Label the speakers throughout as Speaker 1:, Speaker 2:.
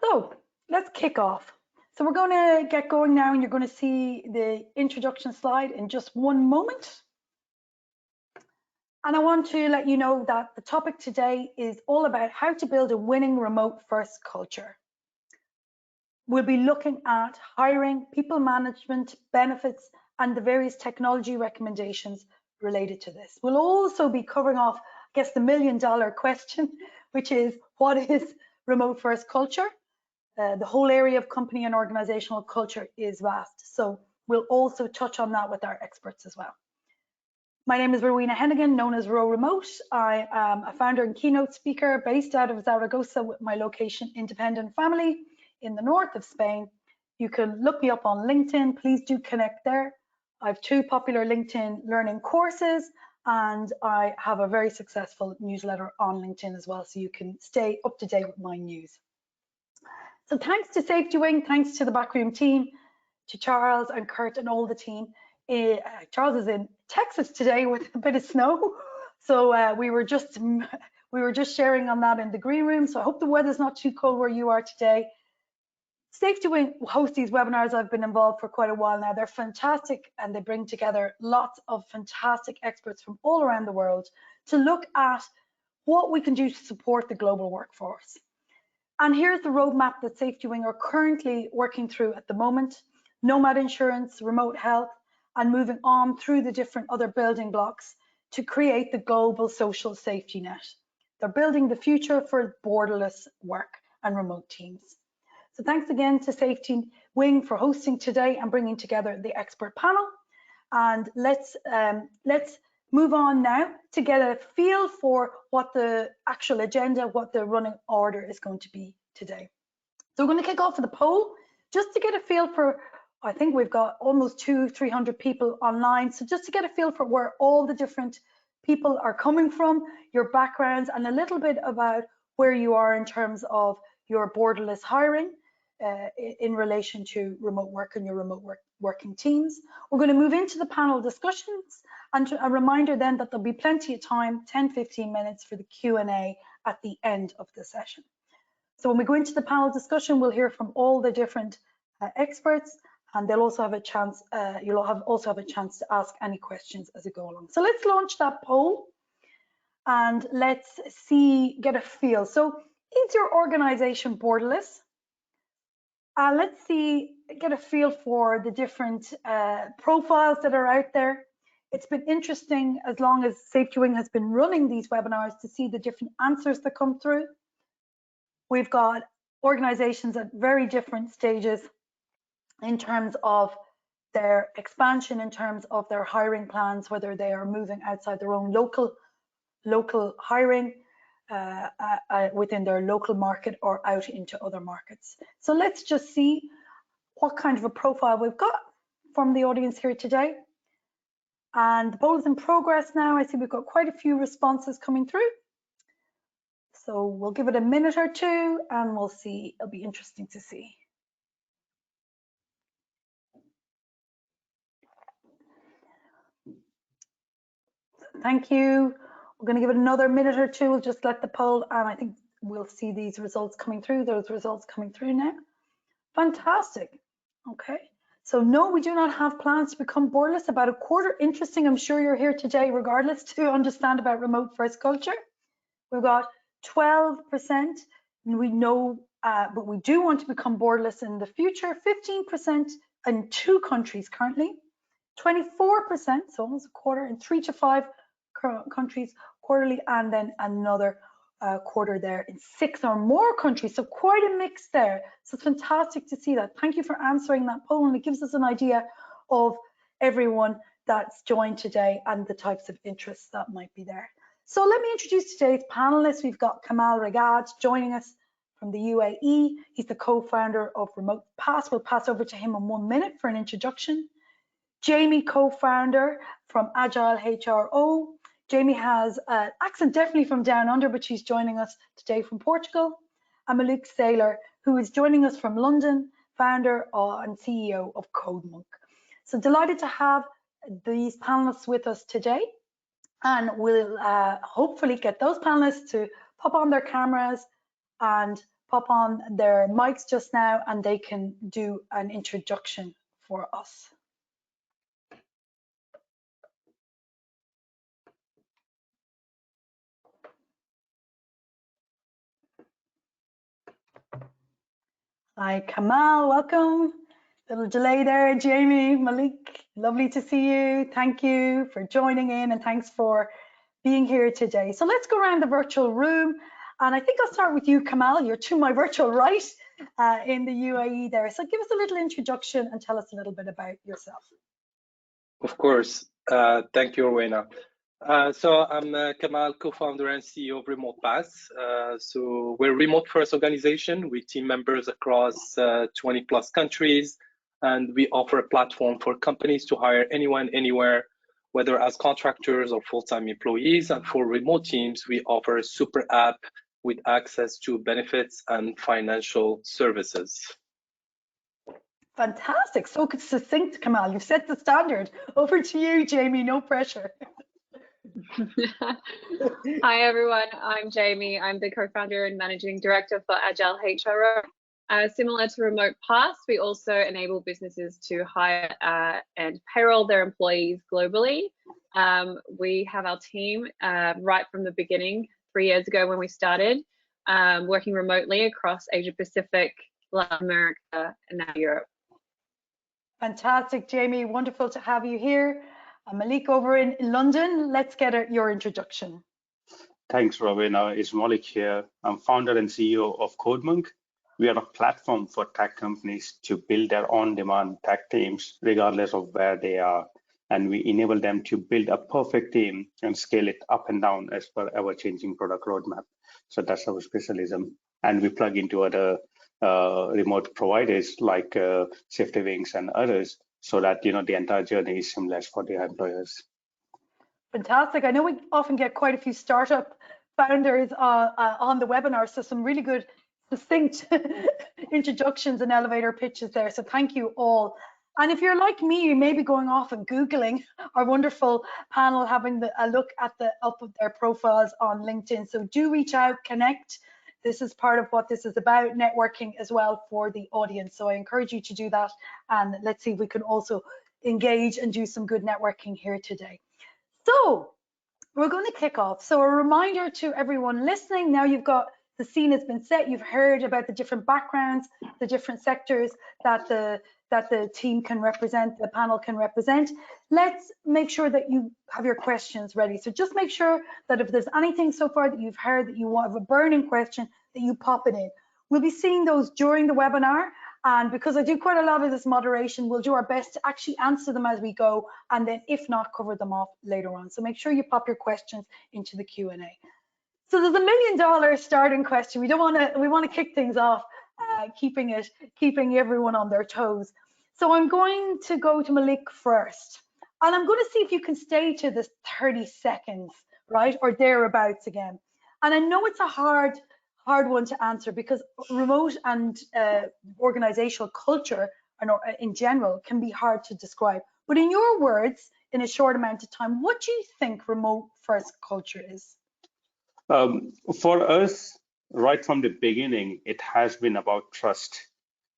Speaker 1: So let's kick off. So we're going to get going now, and you're going to see the introduction slide in just one moment. And I want to let you know that the topic today is all about how to build a winning remote first culture. We'll be looking at hiring, people management, benefits, and the various technology recommendations related to this. We'll also be covering off, I guess, the million-dollar question, which is, what is remote first culture? The whole area of company and organizational culture is vast. So we'll also touch on that with our experts as well. My name is Rowena Hennigan, known as Row Remote. I am a founder and keynote speaker based out of Zaragoza with my location independent family in the north of Spain. You can look me up on LinkedIn. Please do connect there. I have 2 popular LinkedIn learning courses, and I have a very successful newsletter on LinkedIn as well, so you can stay up to date with my news. So thanks to Safety Wing, thanks to the Backroom team, to Charles and Kurt and all the team. Charles is in Texas today with a bit of snow, so we were just sharing on that in the green room. So I hope the weather's not too cold where you are today. Safety Wing hosts these webinars. I've been involved for quite a while now. They're fantastic, and they bring together lots of fantastic experts from all around the world to look at what we can do to support the global workforce. And here's the roadmap that Safety Wing are currently working through at the moment: nomad insurance, remote health, and moving on through the different other building blocks to create the global social safety net. They're building the future for borderless work and remote teams. So thanks again to Safety Wing for hosting today and bringing together the expert panel. And let's move on now to get a feel for what the actual agenda, what the running order is going to be today. So we're going to kick off with a poll just to get a feel for, I think we've got almost 200-300 people online. So just to get a feel for where all the different people are coming from, your backgrounds, and a little bit about where you are in terms of your borderless hiring in relation to remote work and your remote working teams. We're going to move into the panel discussions, and a reminder then that there'll be plenty of time, 10-15 minutes, for the Q&A at the end of the session. So when we go into the panel discussion, we'll hear from all the different experts, and they'll also have a chance, you'll also have a chance to ask any questions as we go along. So let's launch that poll and let's get a feel. So is your organization borderless? Let's get a feel for the different profiles that are out there. It's been interesting, as long as Safety Wing has been running these webinars, to see the different answers that come through. We've got organizations at very different stages in terms of their expansion, in terms of their hiring plans, whether they are moving outside their own local hiring, within their local market or out into other markets. So let's just see what kind of a profile we've got from the audience here today. And the poll is in progress now. I see we've got quite a few responses coming through. So we'll give it a minute or two and we'll see. It'll be interesting to see. Thank you. We're going to give it another minute or two. We'll just let the poll, and I think we'll see these results coming through. Those results coming through now. Fantastic. Okay. So no, we do not have plans to become borderless. About a quarter. Interesting. I'm sure you're here today, regardless, to understand about remote first culture. We've got 12%, and we know, but we do want to become borderless in the future. 15% in 2 countries currently. 24%, so almost a quarter, in 3 to 5 countries quarterly, and then another quarter there in 6 or more countries. So quite a mix there. So it's fantastic to see that. Thank you for answering that poll, and it gives us an idea of everyone that's joined today and the types of interests that might be there. So let me introduce today's panelists. We've got Kamal Regad joining us from the UAE. He's the co-founder of Remote Pass. We'll pass over to him in 1 minute for an introduction. Jamie, co-founder from Agile HRO. Jamie has an accent definitely from down under, but she's joining us today from Portugal. And Malik Saylor, who is joining us from London, founder and CEO of CodeMonk. So delighted to have these panelists with us today. And we'll hopefully get those panelists to pop on their cameras and pop on their mics just now and they can do an introduction for us. Hi, Kamal, welcome. Little delay there, Jamie, Malik, lovely to see you. Thank you for joining in and thanks for being here today. So let's go around the virtual room. And I think I'll start with you, Kamal. You're to my virtual right in the UAE there. So give us a little introduction and tell us a little bit about yourself.
Speaker 2: Of course. Thank you, Rowena. So I'm Kamal, co-founder and CEO of Remote Pass. So we're a remote-first organization with team members across 20 plus countries, and we offer a platform for companies to hire anyone, anywhere, whether as contractors or full-time employees. And for remote teams, we offer a super app with access to benefits and financial services.
Speaker 1: Fantastic. So succinct, Kamal. You've set the standard. Over to you, Jamie. No pressure.
Speaker 3: Hi, everyone. I'm Jamie. I'm the co-founder and managing director for Agile HRO. Similar to Remote Pass, we also enable businesses to hire and payroll their employees globally. We have our team right from the beginning, 3 years ago when we started, working remotely across Asia Pacific, Latin America, and now Europe.
Speaker 1: Fantastic, Jamie. Wonderful to have you here. Malik over in London, let's get your introduction.
Speaker 4: Thanks, Rowena. It's Malik here. I'm founder and CEO of CodeMonk. We are a platform for tech companies to build their on-demand tech teams, regardless of where they are. And we enable them to build a perfect team and scale it up and down as per ever-changing product roadmap. So that's our specialism. And we plug into other remote providers like SafetyWings and others, so that the entire journey is seamless for the employers.
Speaker 1: Fantastic. I know we often get quite a few startup founders on the webinar, so some really good, succinct introductions and elevator pitches there. So thank you all. And if you're like me, you may be going off and Googling our wonderful panel, having a look at the up of their profiles on LinkedIn. So do reach out, connect. This is part of what this is about, networking as well for the audience. So I encourage you to do that. And let's see if we can also engage and do some good networking here today. So we're going to kick off. So a reminder to everyone listening, now you've got the scene has been set. You've heard about the different backgrounds, the different sectors that the team can represent, the panel can represent. Let's make sure that you have your questions ready. So just make sure that if there's anything so far that you've heard that you have a burning question, that you pop it in. We'll be seeing those during the webinar. And because I do quite a lot of this moderation, we'll do our best to actually answer them as we go, and then if not, cover them off later on. So make sure you pop your questions into the Q&A. So there's $1 million starting question. We want to kick things off, keeping everyone on their toes. So I'm going to go to Malik first, and I'm going to see if you can stay to this 30 seconds, right, or thereabouts again. And I know it's a hard one to answer because remote and organizational culture in general can be hard to describe. But in your words, in a short amount of time, what do you think remote first culture is?
Speaker 4: For us, right from the beginning, it has been about trust.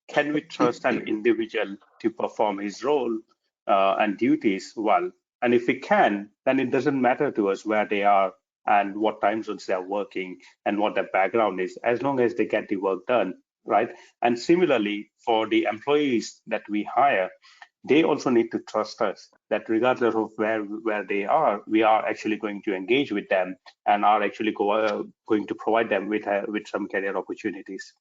Speaker 4: Can we trust an individual to perform his role and duties well? And if we can, then it doesn't matter to us where they are and what time zones they're working and what their background is, as long as they get the work done, right? And similarly, for the employees that we hire, they also need to trust us that regardless of where they are, we are actually going to engage with them and are actually going to provide them with some career opportunities.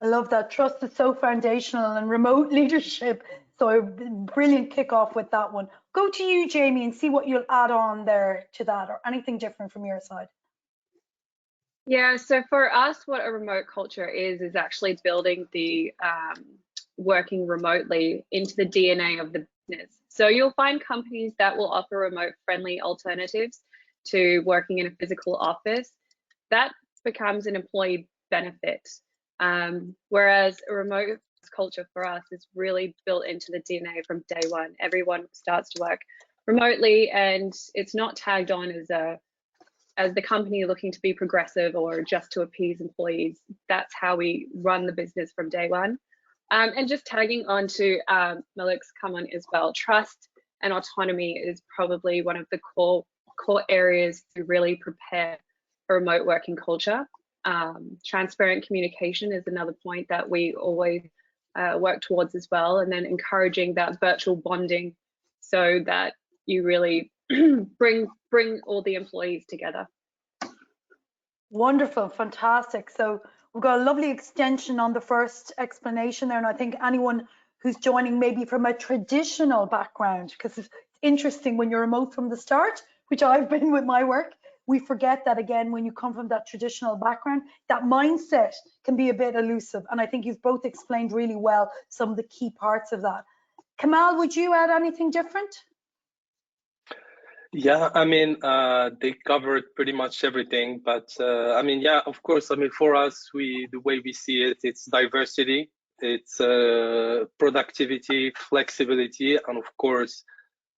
Speaker 1: I love that. Trust is so foundational, and remote leadership. So a brilliant kickoff with that one. Go to you, Jamie, and see what you'll add on there to that, or anything different from your side.
Speaker 3: Yeah, so for us, what a remote culture is actually building the working remotely into the DNA of the business. So you'll find companies that will offer remote friendly alternatives to working in a physical office. That becomes an employee benefit. Whereas a remote culture for us is really built into the DNA from day one. Everyone starts to work remotely, and it's not tagged on as as the company looking to be progressive or just to appease employees. That's how we run the business from day one. And just tagging on to Malik's comment as well, trust and autonomy is probably one of the core areas to really prepare a remote working culture. Transparent communication is another point that we always work towards as well, and then encouraging that virtual bonding so that you really bring all the employees together.
Speaker 1: Wonderful, fantastic. So we've got a lovely extension on the first explanation there, and I think anyone who's joining maybe from a traditional background, because it's interesting when you're remote from the start, which I've been with my work, we forget that again, when you come from that traditional background, that mindset can be a bit elusive. And I think you've both explained really well some of the key parts of that. Kamal, would you add anything different?
Speaker 2: Yeah, I mean, they covered pretty much everything, but I mean, yeah, of course, I mean, for us, the way we see it, it's diversity, it's productivity, flexibility, and of course,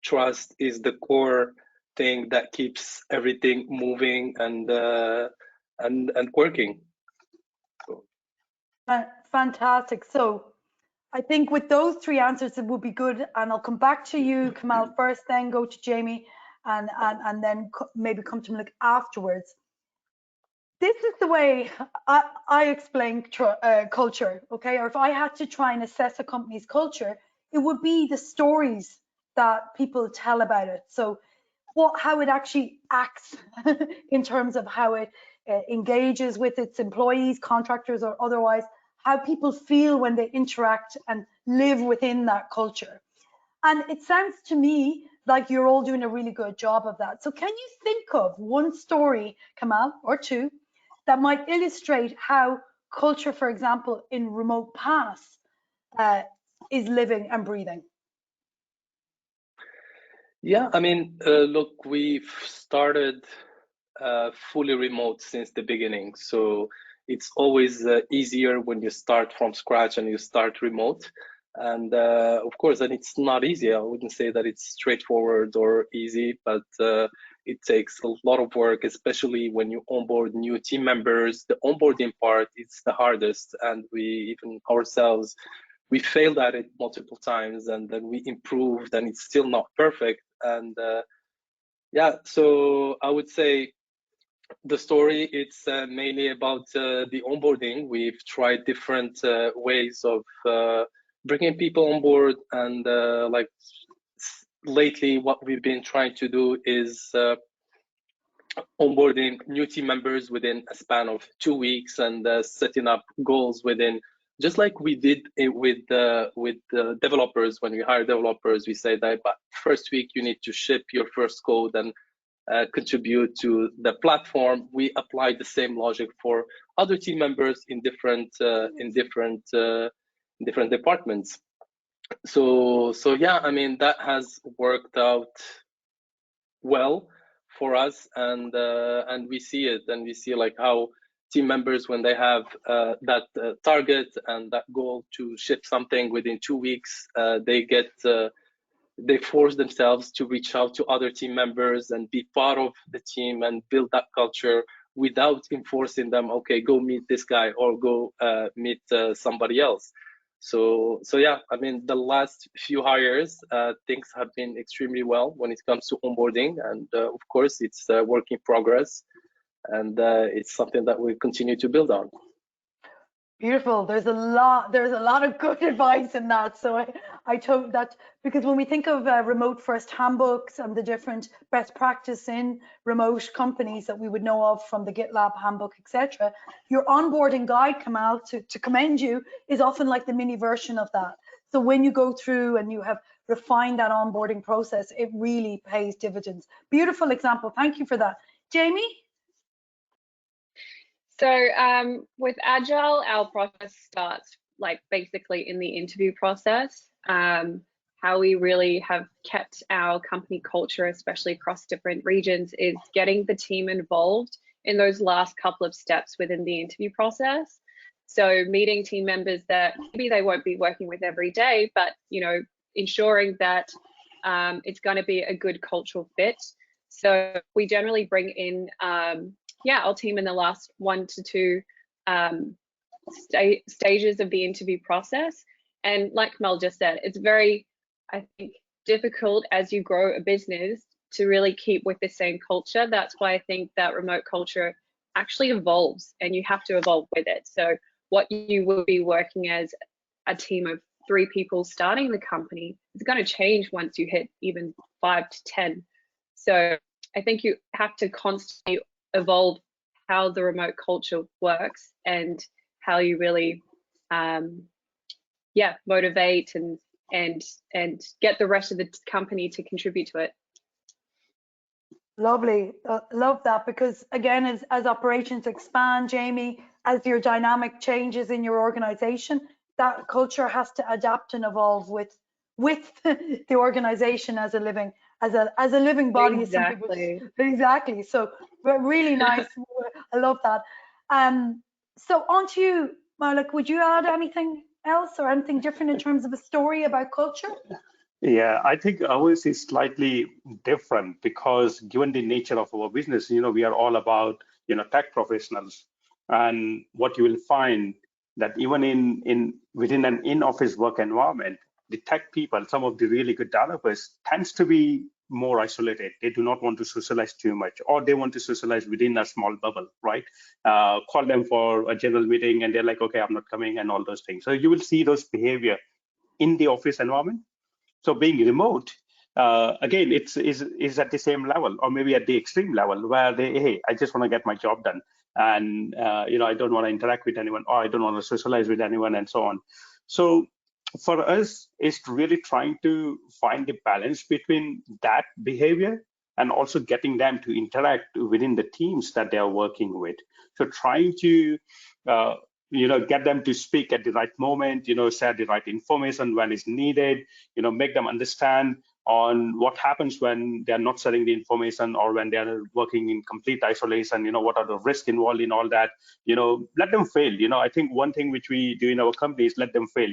Speaker 2: trust is the core thing that keeps everything moving and working.
Speaker 1: Fantastic. So I think with those three answers, it would be good. And I'll come back to you, Kamal, first, then go to Jamie, and then maybe come to Malik afterwards. This is the way I explain culture, okay? Or if I had to try and assess a company's culture, it would be the stories that people tell about it. So how it actually acts in terms of how it engages with its employees, contractors, or otherwise, how people feel when they interact and live within that culture. And it sounds to me like you're all doing a really good job of that. So can you think of one story, Kamal, or two, that might illustrate how culture, for example, in Remote Pass is living and breathing?
Speaker 2: Yeah, I mean, look, we've started fully remote since the beginning. So it's always easier when you start from scratch and you start remote. And of course, and it's not easy. I wouldn't say that it's straightforward or easy, but it takes a lot of work, especially when you onboard new team members. The onboarding part is the hardest, and we even ourselves, we failed at it multiple times, and then we improved, and it's still not perfect. And yeah, so I would say the story, it's mainly about the onboarding. We've tried different ways of bringing people on board, and like lately what we've been trying to do is onboarding new team members within a span of 2 weeks, and setting up goals within, just like we did it with the developers. When we hire developers, we say that by first week you need to ship your first code and contribute to the platform. We apply the same logic for other team members in different departments. So yeah, I mean, that has worked out well for us, and we see it, and we see like how team members, when they have that target and that goal to ship something within 2 weeks, they force themselves to reach out to other team members and be part of the team and build that culture without enforcing them, okay, go meet this guy or go meet somebody else. So yeah, I mean, the last few hires, things have been extremely well when it comes to onboarding, and of course it's a work in progress, and it's something that we continue to build on.
Speaker 1: Beautiful. There's a lot of good advice in that. So I told that, because when we think of remote first handbooks and the different best practice in remote companies that we would know of from the GitLab handbook, etc., your onboarding guide, Kamal, to commend you, is often like the mini version of that. So when you go through and you have refined that onboarding process, it really pays dividends. Beautiful example. Thank you for that. Jamie?
Speaker 3: So with Agile, our process starts like basically in the interview process. How we really have kept our company culture, especially across different regions, is getting the team involved in those last couple of steps within the interview process. So meeting team members that maybe they won't be working with every day, but ensuring that it's going to be a good cultural fit. So we generally bring in, our team in the last 1 to 2 stages of the interview process. And like Mel just said, it's very, I think, difficult as you grow a business to really keep with the same culture. That's why I think that remote culture actually evolves, and you have to evolve with it. So what you will be working as a team of 3 people starting the company is going to change once you hit even 5 to 10. So I think you have to constantly evolve how the remote culture works and how you really motivate and get the rest of the company to contribute to it.
Speaker 1: Lovely. Love that, because again, as operations expand, Jamie, as your dynamic changes in your organization, that culture has to adapt and evolve with the organization as a living body.
Speaker 3: Exactly.
Speaker 1: Exactly. So really nice. I love that. So on to you, Malik. Would you add anything else or anything different in terms of a story about culture?
Speaker 4: Yeah, I think ours is slightly different because given the nature of our business, we are all about, tech professionals. And what you will find that even within an in-office work environment, the tech people, some of the really good developers tends to be more isolated. They do not want to socialize too much, or they want to socialize within a small bubble, right? Call them for a general meeting and they're like, okay, I'm not coming, and all those things. So you will see those behavior in the office environment. So being remote, again, is at the same level, or maybe at the extreme level, where hey, I just want to get my job done, and I don't want to interact with anyone, or I don't want to socialize with anyone, and so on. So for us, it's really trying to find the balance between that behavior and also getting them to interact within the teams that they are working with. So trying to get them to speak at the right moment, share the right information when it's needed, make them understand on what happens when they're not sharing the information, or when they're working in complete isolation, what are the risks involved in all that, let them fail. I think one thing which we do in our company is let them fail.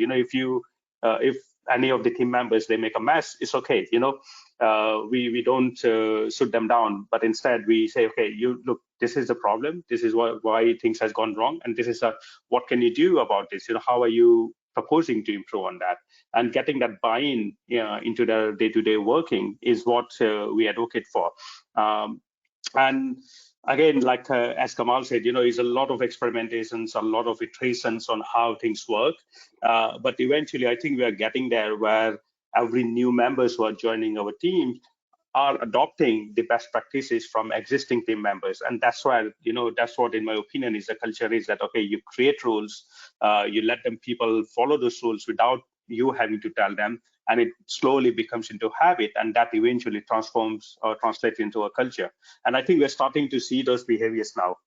Speaker 4: If any of the team members, they make a mess, it's okay. We don't shoot them down, but instead we say, okay, you look, this is the problem, this is why things has gone wrong, and this is what can you do about this? How are you proposing to improve on that? And getting that buy-in into the day-to-day working is what we advocate for. And again, like as Kamal said, is a lot of experimentations, a lot of iterations on how things work. But eventually, I think we are getting there where every new members who are joining our team are adopting the best practices from existing team members. And that's why, that's what, in my opinion, is the culture is that, okay, you create rules, you let them people follow those rules without you having to tell them, and it slowly becomes into habit, and that eventually transforms or translates into a culture. And I think we're starting to see those behaviors now.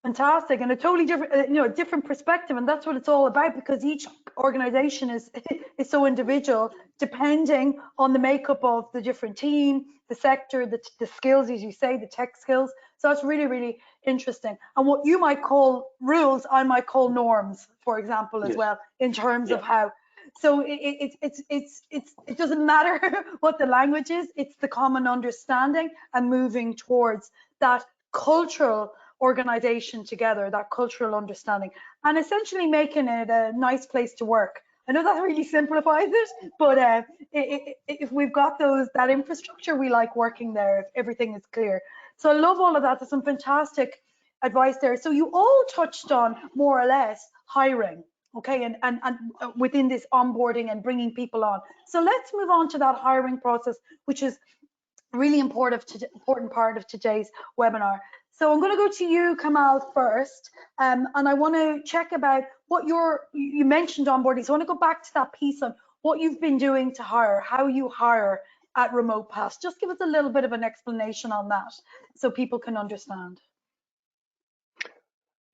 Speaker 1: Fantastic, and a totally different, different perspective, and that's what it's all about, because each organization is so individual, depending on the makeup of the different team, the sector, the skills, as you say, the tech skills. So that's really, really interesting. And what you might call rules, I might call norms, for example, as well, in terms of how. So it doesn't matter what the language is; it's the common understanding and moving towards that cultural organization together, that cultural understanding, and essentially making it a nice place to work. I know that really simplifies it, but if we've got that infrastructure, we like working there if everything is clear. So I love all of that. There's some fantastic advice there. So you all touched on more or less hiring, okay, and within this onboarding and bringing people on. So let's move on to that hiring process, which is really important part of today's webinar. So I'm going to go to you, Kamal, first, and I want to check about what you mentioned onboarding. So I want to go back to that piece on what you've been doing to hire, how you hire at Remote Pass. Just give us a little bit of an explanation on that so people can understand.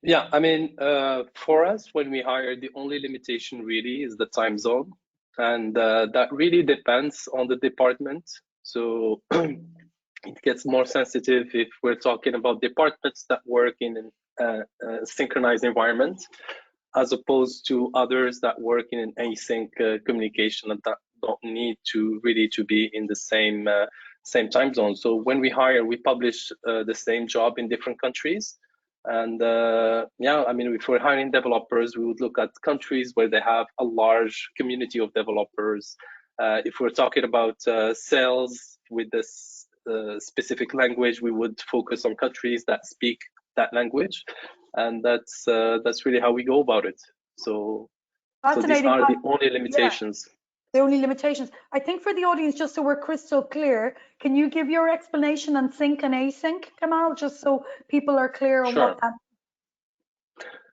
Speaker 2: Yeah, I mean, for us, when we hire, the only limitation really is the time zone, and that really depends on the department. So it gets more sensitive if we're talking about departments that work in a synchronized environment, as opposed to others that work in an async communication and that don't need to really to be in the same same time zone. So when we hire, we publish the same job in different countries. And yeah, I mean, if we're hiring developers, we would look at countries where they have a large community of developers. If we're talking about sales with this specific language, we would focus on countries that speak that language, and that's really how we go about it. So these are the only limitations.
Speaker 1: Yeah, the only limitations. I think for the audience, just so we're crystal clear, can you give your explanation on sync and async, Kamal, just so people are clear on what that means?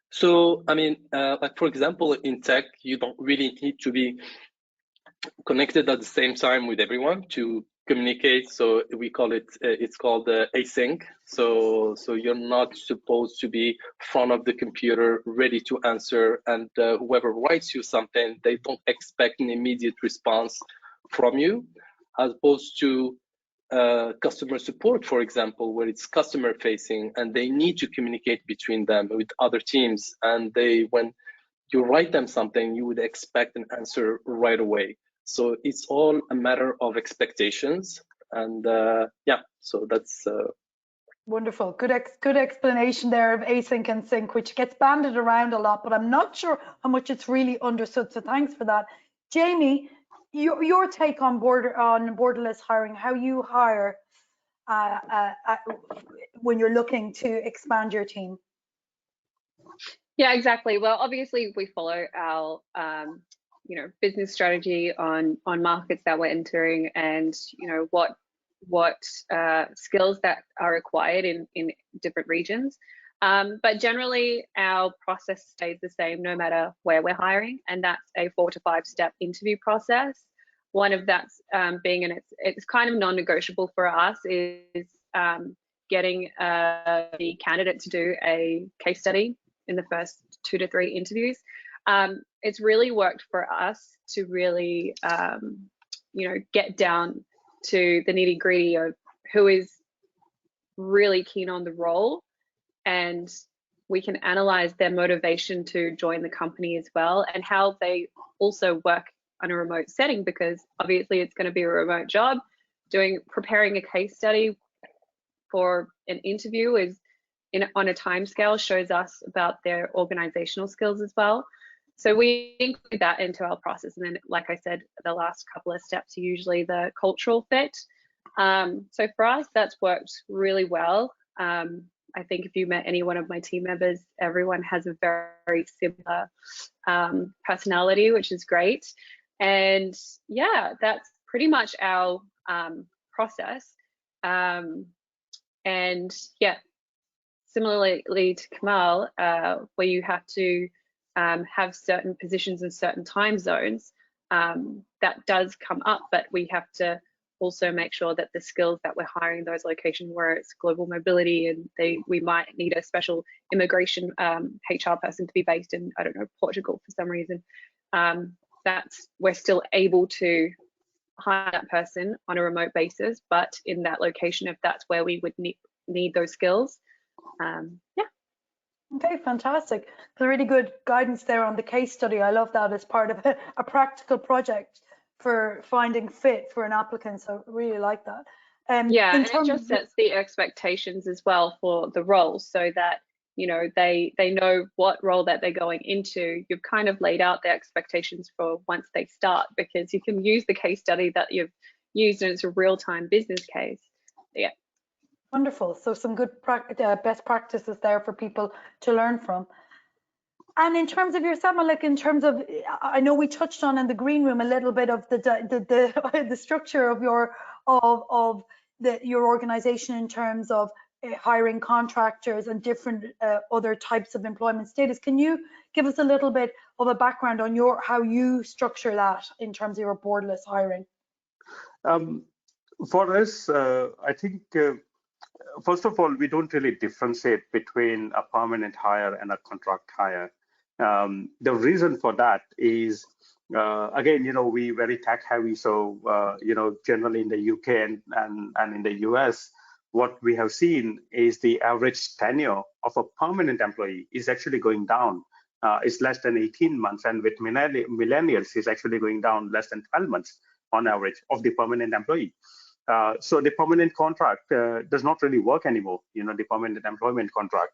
Speaker 2: So, I mean, like for example, in tech, you don't really need to be connected at the same time with everyone to communicate. So we call it, it's called async. So you're not supposed to be front of the computer ready to answer, and whoever writes you something, they don't expect an immediate response from you, as opposed to customer support, for example, where it's customer facing and they need to communicate between them with other teams. And when you write them something, you would expect an answer right away. So it's all a matter of expectations. And yeah, so that's
Speaker 1: wonderful. Good explanation there of async and sync, which gets banded around a lot, but I'm not sure how much it's really understood. So thanks for that. Jamie, your take on borderless hiring, how you hire when you're looking to expand your team.
Speaker 3: Yeah, exactly. Well, obviously we follow our business strategy on markets that we're entering, and what skills that are required in different regions. But generally, our process stays the same no matter where we're hiring, and that's a 4 to 5 step interview process. One of that's being, and it's kind of non-negotiable for us, is getting the candidate to do a case study in the first 2 to 3 interviews. It's really worked for us to really, get down to the nitty gritty of who is really keen on the role, and we can analyze their motivation to join the company as well, and how they also work on a remote setting, because obviously it's going to be a remote job. Preparing a case study for an interview is on a time scale, shows us about their organizational skills as well. So we include that into our process. And then, like I said, the last couple of steps are usually the cultural fit. So for us, that's worked really well. I think if you met any one of my team members, everyone has a very similar personality, which is great. And yeah, that's pretty much our process. And yeah, similarly to Kamal, where you have to have certain positions in certain time zones, that does come up, but we have to also make sure that the skills that we're hiring in those locations where it's global mobility, and we might need a special immigration HR person to be based in, I don't know, Portugal for some reason, we're still able to hire that person on a remote basis, but in that location, if that's where we would need those skills. Yeah.
Speaker 1: Okay, fantastic. Really good guidance there on the case study. I love that as part of a practical project for finding fit for an applicant. So I really like that.
Speaker 3: Yeah, and it just sets the expectations as well for the role, so that they know what role that they're going into. You've kind of laid out the expectations for once they start, because you can use the case study that you've used, and it's a real-time business case. Yeah.
Speaker 1: Wonderful. So some good best practices there for people to learn from. And in terms of yourself, like in terms of, I know we touched on in the green room a little bit of the structure of your organization in terms of hiring contractors and different other types of employment status. Can you give us a little bit of a background on how you structure that in terms of your borderless hiring?
Speaker 4: For us, I think, first of all, we don't really differentiate between a permanent hire and a contract hire. The reason for that is, again, we very tech heavy. So, generally in the UK and in the US, what we have seen is the average tenure of a permanent employee is actually going down. It's less than 18 months. And with millennials, it's actually going down less than 12 months on average of the permanent employee. So the permanent contract does not really work anymore, the permanent employment contract.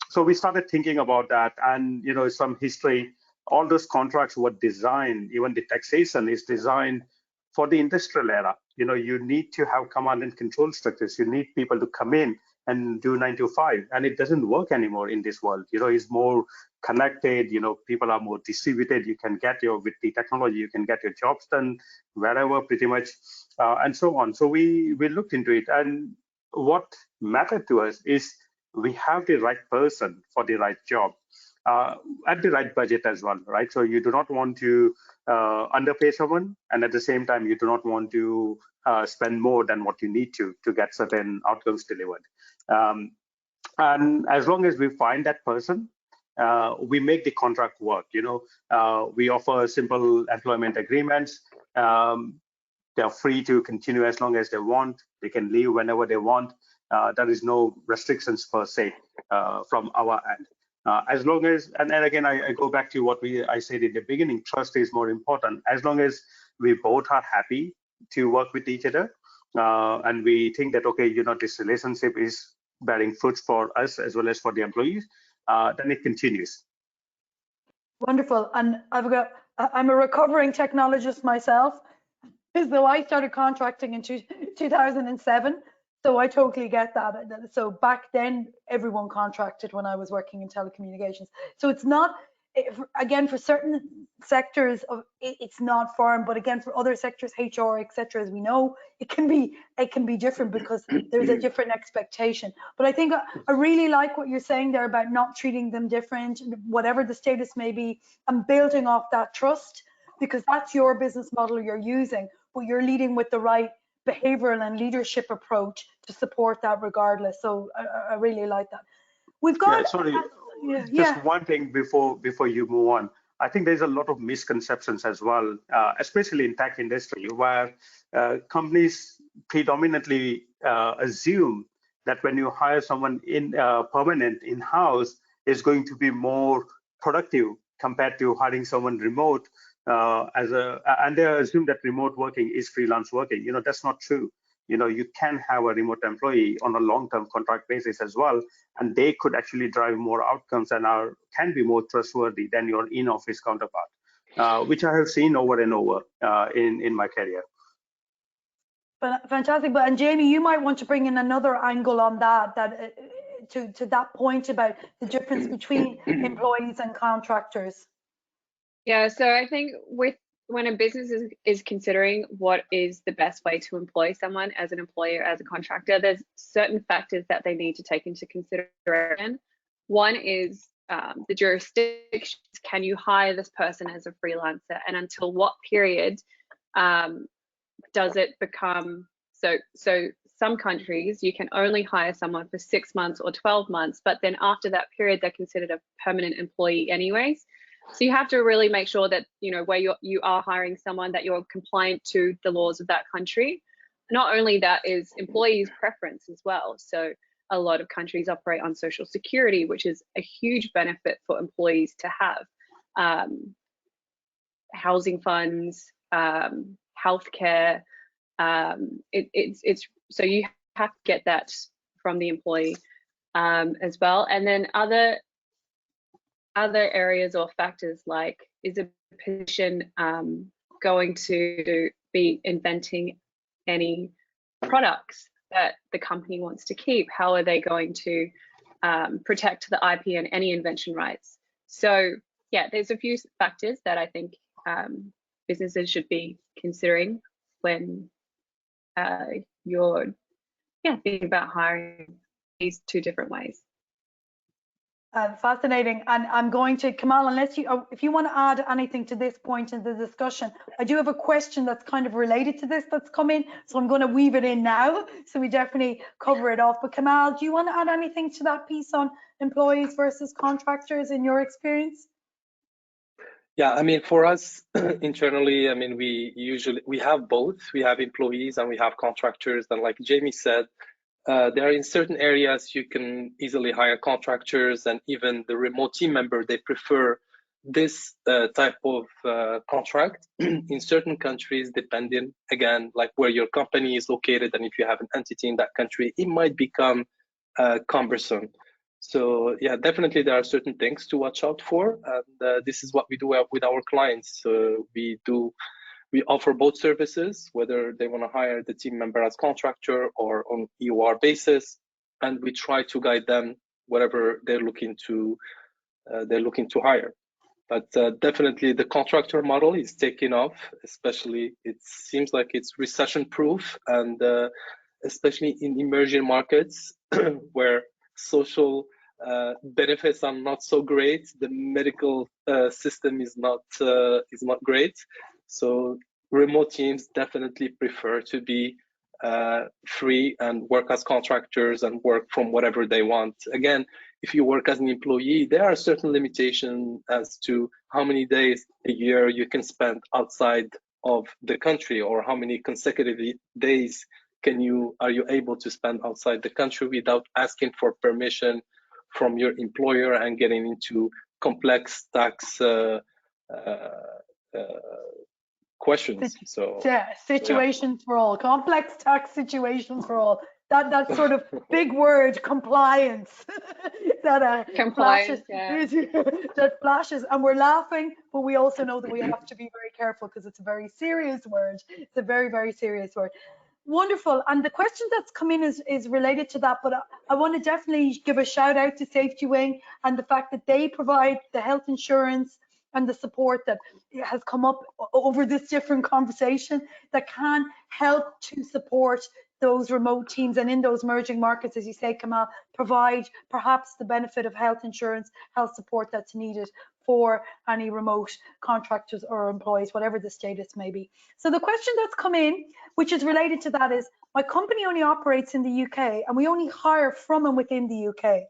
Speaker 4: So we started thinking about that, and some history. All those contracts were designed, even the taxation is designed for the industrial era. You need to have command and control structures. You need people to come in and do 9 to 5, and it doesn't work anymore in this world. It's more connected. People are more distributed. You can get with the technology, you can get your jobs done wherever, pretty much, and so on. So we looked into it, and what mattered to us is we have the right person for the right job. At the right budget as well, right? So you do not want to underpay someone, and at the same time, you do not want to spend more than what you need to get certain outcomes delivered. And as long as we find that person, we make the contract work. We offer simple employment agreements. They're free to continue as long as they want. They can leave whenever they want. There is no restrictions per se from our end. As long as, and again, I go back to what I said in the beginning, trust is more important. As long as we both are happy to work with each other, and we think that, okay, this relationship is bearing fruits for us as well as for the employees, then it continues.
Speaker 1: Wonderful. And I'm a recovering technologist myself, as though I started contracting in 2007. So I totally get that. So back then, everyone contracted when I was working in telecommunications. So it's not, again, for certain sectors, it's not foreign, but again, for other sectors, HR, etc., as we know, it can be different because there's a different expectation. But I think I really like what you're saying there about not treating them different, whatever the status may be, and building off that trust, because that's your business model you're using, but you're leading with the right behavioral and leadership approach to support that regardless. So I really like that. We've got
Speaker 4: just one thing before you move on. I think there's a lot of misconceptions as well, especially in tech industry, where companies predominantly assume that when you hire someone in permanent in-house, is going to be more productive compared to hiring someone remote. And they assume that remote working is freelance working. That's not true. You can have a remote employee on a long-term contract basis as well, and they could actually drive more outcomes and can be more trustworthy than your in-office counterpart, which I have seen over and over in my career.
Speaker 1: Fantastic. And Jamie, you might want to bring in another angle on that to that point about the difference between employees and contractors.
Speaker 3: Yeah, so I think when a business is considering what is the best way to employ someone as an employee or as a contractor, there's certain factors that they need to take into consideration. One is the jurisdictions. Can you hire this person as a freelancer, and until what period does it become so some countries you can only hire someone for 6 months or 12 months, but then after that period they're considered a permanent employee anyways. So you have to really make sure that where you are hiring someone, that you're compliant to the laws of that country. Not only that is employees' preference as well. So a lot of countries operate on social security, which is a huge benefit for employees to have. Housing funds, healthcare. It's so you have to get that from the employee as well. And then other areas or factors like, is a position going to be inventing any products that the company wants to keep? How are they going to protect the IP and any invention rights? So yeah, there's a few factors that I think businesses should be considering when you're thinking about hiring these two different ways.
Speaker 1: Fascinating. And I'm going to, Kamal, if you want to add anything to this point in the discussion, I do have a question that's kind of related to this that's come in, so I'm going to weave it in now, so we definitely cover it off. But Kamal, do you want to add anything to that piece on employees versus contractors in your experience?
Speaker 2: Yeah, I mean, for us internally, I mean, we have both. We have employees and we have contractors. And like Jamie said, there are in certain areas you can easily hire contractors, and even the remote team member, they prefer this type of contract in certain countries, depending again, like where your company is located, and if you have an entity in that country, it might become cumbersome. So yeah, definitely there are certain things to watch out for, and this is what we do with our clients. We offer both services, whether they want to hire the team member as contractor or on EOR basis, and we try to guide them whatever they're looking to hire. But definitely the contractor model is taking off, especially it seems like it's recession proof, and especially in emerging markets where social benefits are not so great, the medical system is not great. So remote teams definitely prefer to be free and work as contractors and work from whatever they want. Again, if you work as an employee, there are certain limitations as to how many days a year you can spend outside of the country, or how many consecutive days are you able to spend outside the country without asking for permission from your employer and getting into complex tax questions.
Speaker 1: Situations for all, complex tax situations for all. That sort of big word, compliance, that
Speaker 3: compliance,
Speaker 1: that flashes, and we're laughing, but we also know that we have to be very careful because it's a very serious word. It's a very, very serious word. Wonderful. And the question that's come in is related to that, but I want to definitely give a shout out to Safety Wing and the fact that they provide the health insurance and the support that has come up over this different conversation that can help to support those remote teams, and in those emerging markets, as you say, Kamal, provide perhaps the benefit of health insurance, health support that's needed for any remote contractors or employees, whatever the status may be. So the question that's come in, which is related to that, is my company only operates in the UK and we only hire from and within the UK.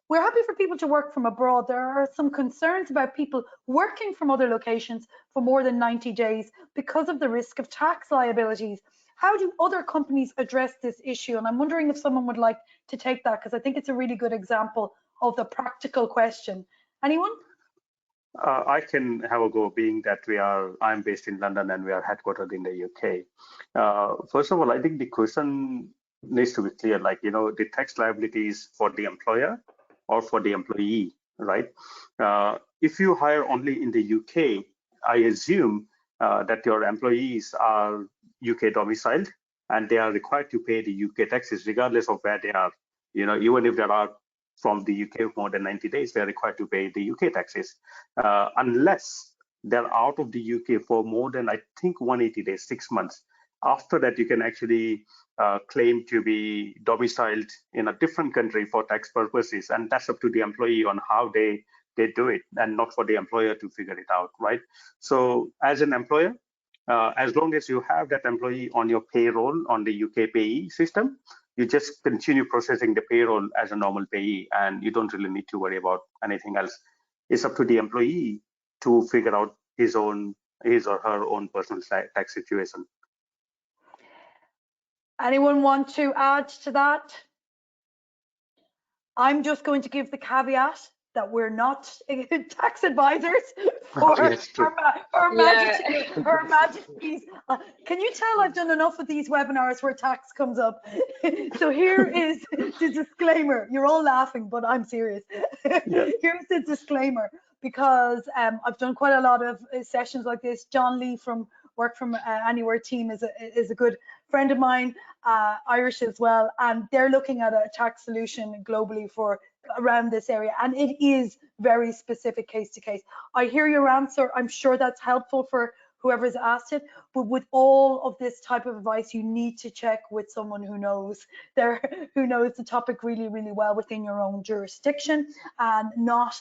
Speaker 1: We're happy for people to work from abroad. There are some concerns about people working from other locations for more than 90 days because of the risk of tax liabilities. How do other companies address this issue? And I'm wondering if someone would like to take that, because I think it's a really good example of the practical question. Anyone?
Speaker 4: I can have a go, being that I'm based in London and we are headquartered in the UK. First of all, I think the question needs to be clear, like, the tax liabilities for the employer or for the employee, right? If you hire only in the UK, I assume that your employees are UK domiciled and they are required to pay the UK taxes regardless of where they are. Even if they are from the UK more than 90 days, they're required to pay the UK taxes, unless they're out of the UK for more than, I think, 180 days, 6 months. After that, you can actually claim to be domiciled in a different country for tax purposes, and that's up to the employee on how they do it, and not for the employer to figure it out, right? So as an employer, as long as you have that employee on your payroll on the UK payee system, you just continue processing the payroll as a normal payee, and you don't really need to worry about anything else. It's up to the employee to figure out his or her own personal tax situation.
Speaker 1: Anyone want to add to that? I'm just going to give the caveat that we're not tax advisors for Her Majesty's. Can you tell I've done enough of these webinars where tax comes up? So here is the disclaimer. You're all laughing, but I'm serious. Yeah. Here's the disclaimer, because I've done quite a lot of sessions like this. John Lee from Anywhere team is a good friend of mine, Irish as well, and they're looking at a tax solution globally for around this area, and it is very specific case to case. I hear your answer. I'm sure that's helpful for whoever's asked it, but with all of this type of advice, you need to check with someone who knows the topic really, really well within your own jurisdiction, and not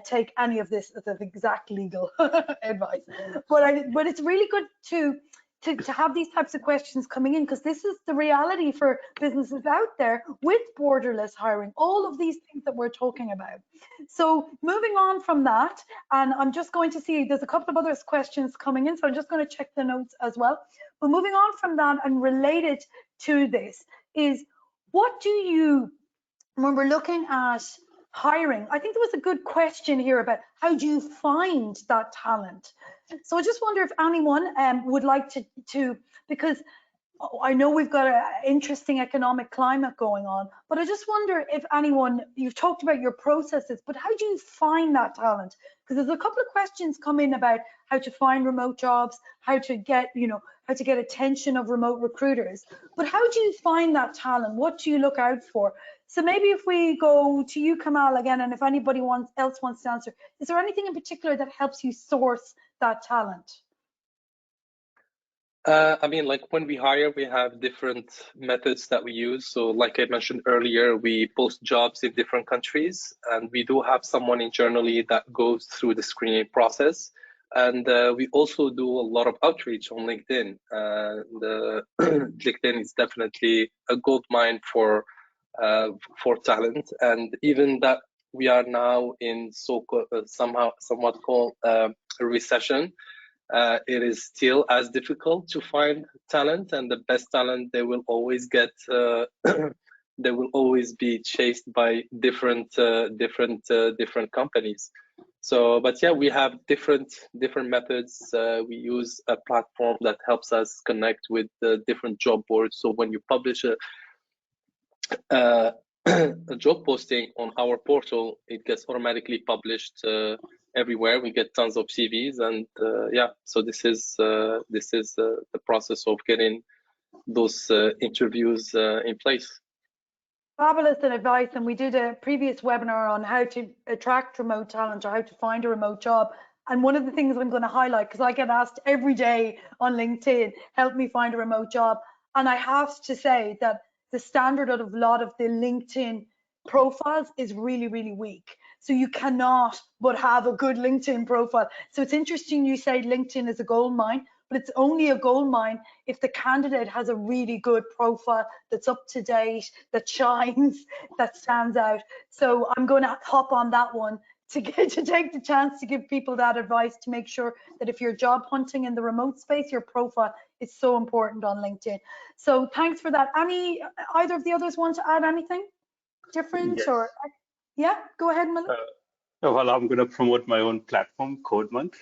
Speaker 1: take any of this as exact legal advice. But it's really good to have these types of questions coming in, because this is the reality for businesses out there with borderless hiring, all of these things that we're talking about. So moving on from that, and I'm just going to see, there's a couple of other questions coming in, so I'm just going to check the notes as well. But moving on from that, and related to this, is what do you, when we're looking at hiring, I think there was a good question here about how do you find that talent? So I just wonder if anyone would like to, because I know we've got an interesting economic climate going on, but I just wonder if anyone, you've talked about your processes, but how do you find that talent? Because there's a couple of questions come in about how to find remote jobs, how to get, how to get attention of remote recruiters. But how do you find that talent? What do you look out for? So maybe if we go to you, Kamal, again, and if anybody else wants to answer, is there anything in particular that helps you source that talent?
Speaker 2: I mean, like when we hire, we have different methods that we use. So like I mentioned earlier, we post jobs in different countries, and we do have someone internally that goes through the screening process. And we also do a lot of outreach on LinkedIn. LinkedIn is definitely a gold mine for talent. And even that we are now in somewhat called a recession, it is still as difficult to find talent, and the best talent, they will always get they will always be chased by different companies. So but yeah, we have different methods. We use a platform that helps us connect with the different job boards. So when you publish a job posting on our portal, it gets automatically published everywhere. We get tons of CVs, and yeah, so this is the process of getting those interviews in place.
Speaker 1: Fabulous advice, and we did a previous webinar on how to attract remote talent or how to find a remote job. And one of the things I'm going to highlight, because I get asked every day on LinkedIn, help me find a remote job. And I have to say that the standard of a lot of the LinkedIn profiles is really, really weak. So you cannot but have a good LinkedIn profile. So it's interesting you say LinkedIn is a gold mine, but it's only a gold mine if the candidate has a really good profile that's up to date, that shines, that stands out. So I'm going to hop on that one to take the chance to give people that advice, to make sure that if you're job hunting in the remote space, your profile is so important on LinkedIn. So thanks for that. Either of the others want to add anything different?
Speaker 4: Yes.
Speaker 1: Or yeah, go ahead, Malik.
Speaker 4: Well, I'm going to promote my own platform, Code Monk,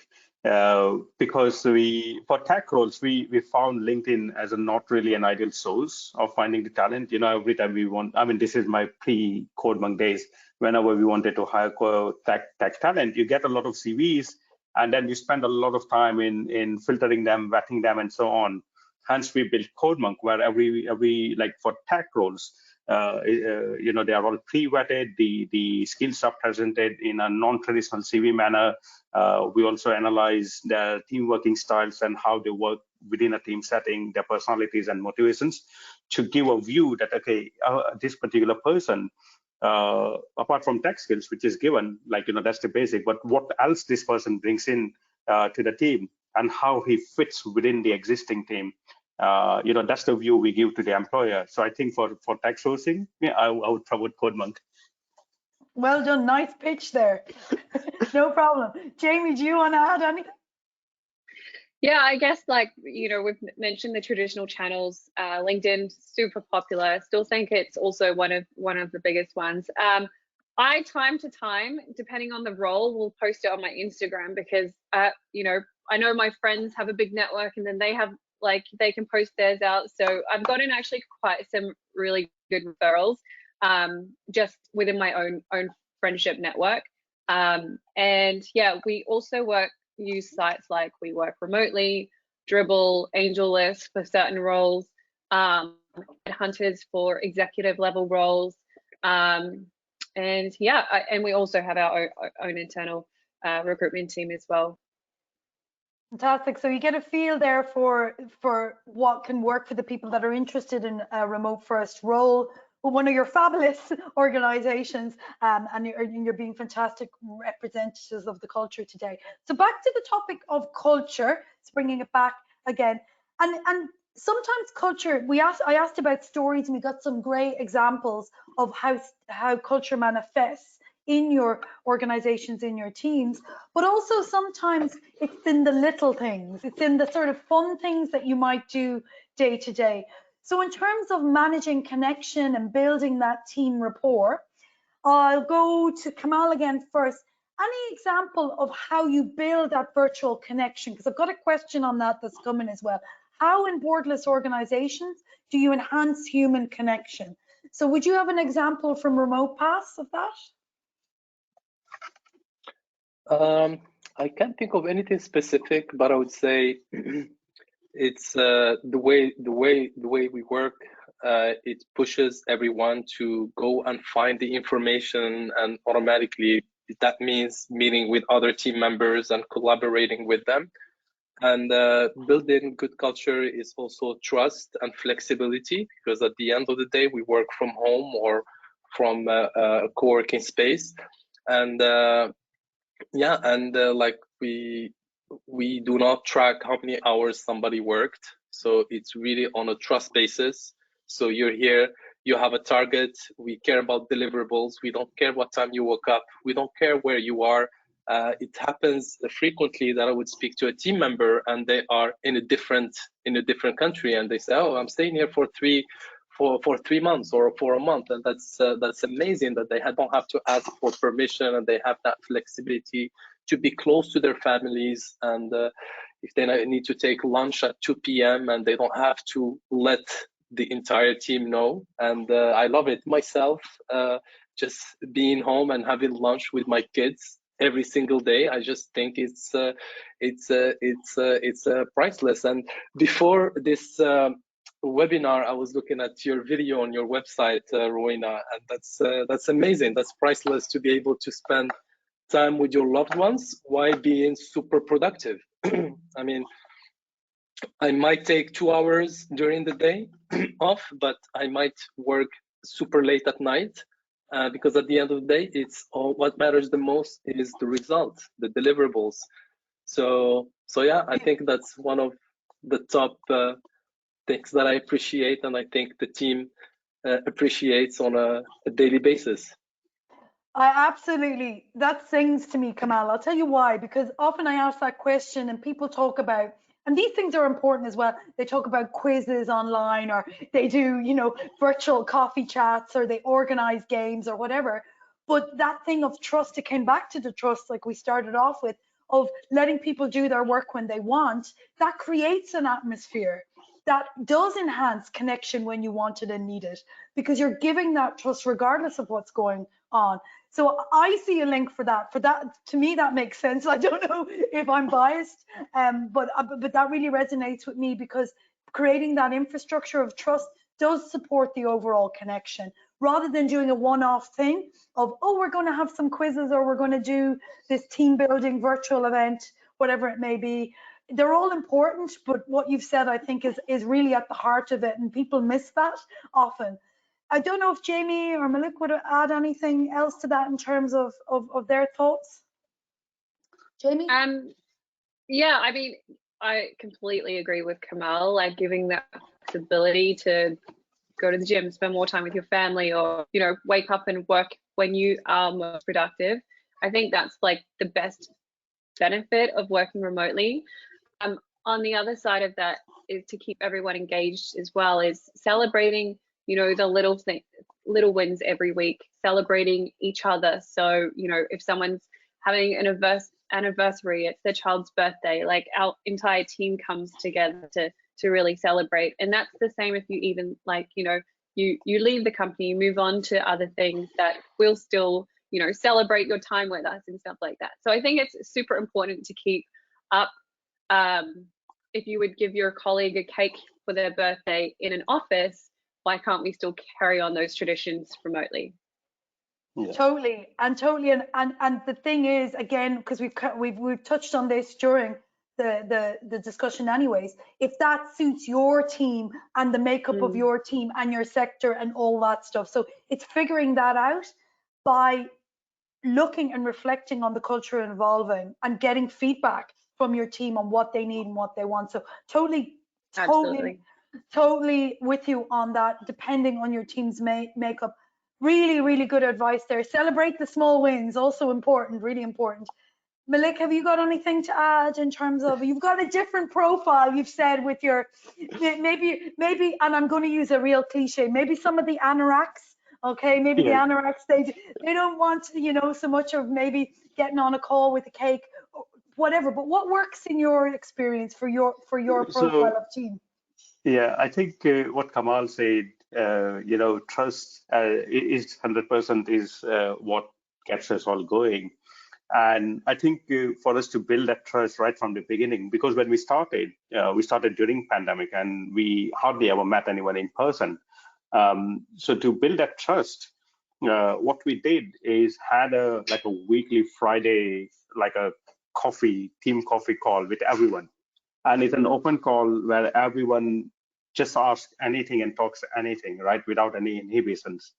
Speaker 4: because for tech roles, we found LinkedIn as not really an ideal source of finding the talent. Every time we want, I mean, this is my pre-Code Monk days. Whenever we wanted to hire tech talent, you get a lot of CVs, and then you spend a lot of time in filtering them, vetting them, and so on. Hence, we built Code Monk, where every like for tech roles, they are all pre-vetted. The skills are presented in a non-traditional CV manner. We also analyze their team working styles and how they work within a team setting, their personalities and motivations, to give a view that, okay, this particular person, apart from tech skills, which is given, like, that's the basic, but what else this person brings in to the team, and how he fits within the existing team. That's the view we give to the employer. So I think for tech sourcing, yeah, I would promote Code Monk.
Speaker 1: Well done, nice pitch there. No problem. Jamie, do you want to add anything?
Speaker 3: Yeah, I guess, like, we've mentioned the traditional channels. LinkedIn, super popular. I still think it's also one of the biggest ones. I, time to time, depending on the role, will post it on my Instagram, because I know my friends have a big network, and then they can post theirs out. So I've gotten actually quite some really good referrals just within my own friendship network. And yeah, we also use sites like We Work Remotely, Dribbble, AngelList for certain roles, Hunters for executive level roles. And yeah, and we also have our own internal recruitment team as well.
Speaker 1: Fantastic. So you get a feel there for what can work for the people that are interested in a remote first role with one of your fabulous organizations, and you're being fantastic representatives of the culture today. So back to the topic of culture, it's bringing it back again. And sometimes culture, I asked about stories, and we got some great examples of how culture manifests in your organizations, in your teams, but also sometimes it's in the little things. It's in the sort of fun things that you might do day to day. So in terms of managing connection and building that team rapport, I'll go to Kamal again first. Any example of how you build that virtual connection? Because I've got a question on that that's coming as well. How in boardless organizations do you enhance human connection? So would you have an example from Remote Pass of that?
Speaker 2: I can't think of anything specific, but I would say it's the way we work. It pushes everyone to go and find the information, and automatically that means meeting with other team members and collaborating with them. And building good culture is also trust and flexibility, because at the end of the day, we work from home or from a co-working space. And yeah, and like we do not track how many hours somebody worked. So it's really on a trust basis. So you're here, you have a target, we care about deliverables, we don't care what time you woke up, we don't care where you are. It happens frequently that I would speak to a team member and they are in a different country, and they say, oh, I'm staying here for 3 months or for a month, and that's amazing that they don't have to ask for permission, and they have that flexibility to be close to their families. And if they need to take lunch at 2 p.m. and they don't have to let the entire team know. And I love it myself, just being home and having lunch with my kids every single day. I just think it's priceless. And before this webinar, I was looking at your video on your website, Rowena, and that's amazing. That's priceless to be able to spend time with your loved ones while being super productive. I mean, I might take 2 hours during the day off, but I might work super late at night, because at the end of the day, it's all what matters the most is the result, the deliverables. So yeah, I think that's one of the top things that I appreciate, and I think the team appreciates on a daily basis.
Speaker 1: I absolutely, that sings to me, Kamal. I'll tell you why, because often I ask that question and people talk about, and these things are important as well. They talk about quizzes online, or they do, virtual coffee chats, or they organize games or whatever. But that thing of trust, it came back to the trust like we started off with, of letting people do their work when they want, that creates an atmosphere that does enhance connection when you want it and need it, because you're giving that trust regardless of what's going on. So I see a link for that. To me, that makes sense. I don't know if I'm biased, but that really resonates with me, because creating that infrastructure of trust does support the overall connection, rather than doing a one-off thing of, oh, we're going to have some quizzes, or we're going to do this team building virtual event, whatever it may be. They're all important, but what you've said, I think, is really at the heart of it, and people miss that often. I don't know if Jamie or Malik would add anything else to that in terms of their thoughts. Jamie?
Speaker 3: Yeah, I mean, I completely agree with Kamal, like giving that ability to go to the gym, spend more time with your family, or, wake up and work when you are most productive. I think that's like the best benefit of working remotely. On the other side of that is to keep everyone engaged as well, is celebrating, the little wins every week, celebrating each other. So, if someone's having an anniversary, it's their child's birthday, like our entire team comes together to really celebrate. And that's the same if you even you leave the company, you move on to other things that will still, celebrate your time with us and stuff like that. So I think it's super important to keep up. If you would give your colleague a cake for their birthday in an office, why can't we still carry on those traditions remotely?
Speaker 1: Yeah. Totally. And the thing is, again, because we've touched on this during the discussion anyways, if that suits your team and the makeup of your team and your sector and all that stuff. So it's figuring that out by looking and reflecting on the culture evolving and getting feedback from your team on what they need and what they want. So totally with you on that, depending on your team's makeup. Really, really good advice there. Celebrate the small wins, also important, really important. Malik, have you got anything to add in terms of, you've got a different profile, you've said, with your, maybe, and I'm going to use a real cliche, maybe some of the anoraks Okay, maybe the
Speaker 4: Yeah.
Speaker 1: anorak stage. They don't want, you know, so much of maybe getting on a call with a cake, or whatever. But what works in your experience for your profile
Speaker 4: So
Speaker 1: of team?
Speaker 4: yeah, I think what Kamal said, trust is 100% is what gets us all going. And I think for us to build that trust right from the beginning, because when we started during pandemic and we hardly ever met anyone in person. So to build that trust, what we did is had a weekly Friday, like a team coffee call with everyone. And it's an open call where everyone just asks anything and talks anything, right, without any inhibitions.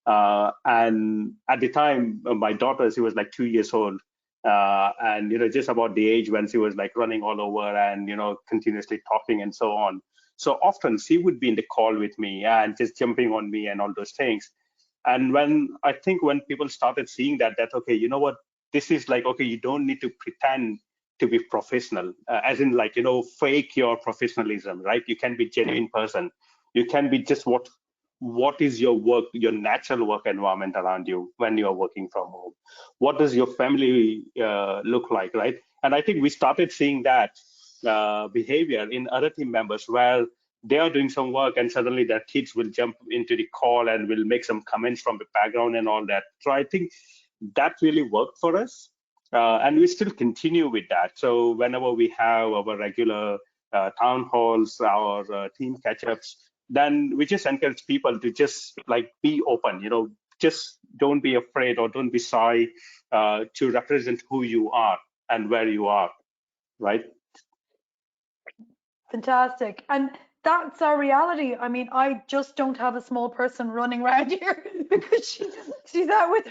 Speaker 4: And at the time, my daughter, she was like 2 years old, and just about the age when she was like running all over and continuously talking and so on. So often she would be in the call with me and just jumping on me and all those things. And when people started seeing that okay, you know what, this is like, okay, you don't need to pretend to be professional, as in like fake your professionalism, right? You can be genuine person. You can be just what is your work, your natural work environment around you when you are working from home. What does your family look like, right? And I think we started seeing that behavior in other team members where they are doing some work and suddenly their kids will jump into the call and will make some comments from the background and all that. So I think that really worked for us. And we still continue with that. So whenever we have our regular town halls, our team catch-ups, then we just encourage people to just like be open, just don't be afraid or don't be shy to represent who you are and where you are, right?
Speaker 1: Fantastic. And that's our reality. I mean, I just don't have a small person running around here because she's out with